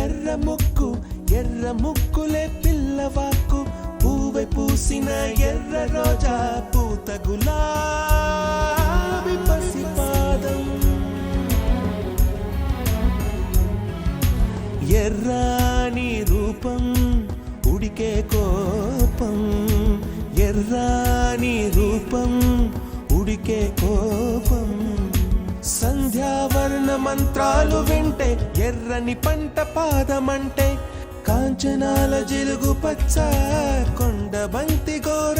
ఎర్ర ముక్కు ఎర్ర ముక్కులే పిల్లవాకు పూవై పూసిన ఎర్ర రోజా పూత గులాబీ పసిపాదం ఎర్రాని రూపం ఉడికే కోపం ఎర్రాని రూపం ఉడికే కోపం సంధ్యావర్ణ మంత్రాలు వింటే ఎర్రని పంట పాదమంటే కాంచనాల జిలుగు పచ్చ కొండ బంతి గోర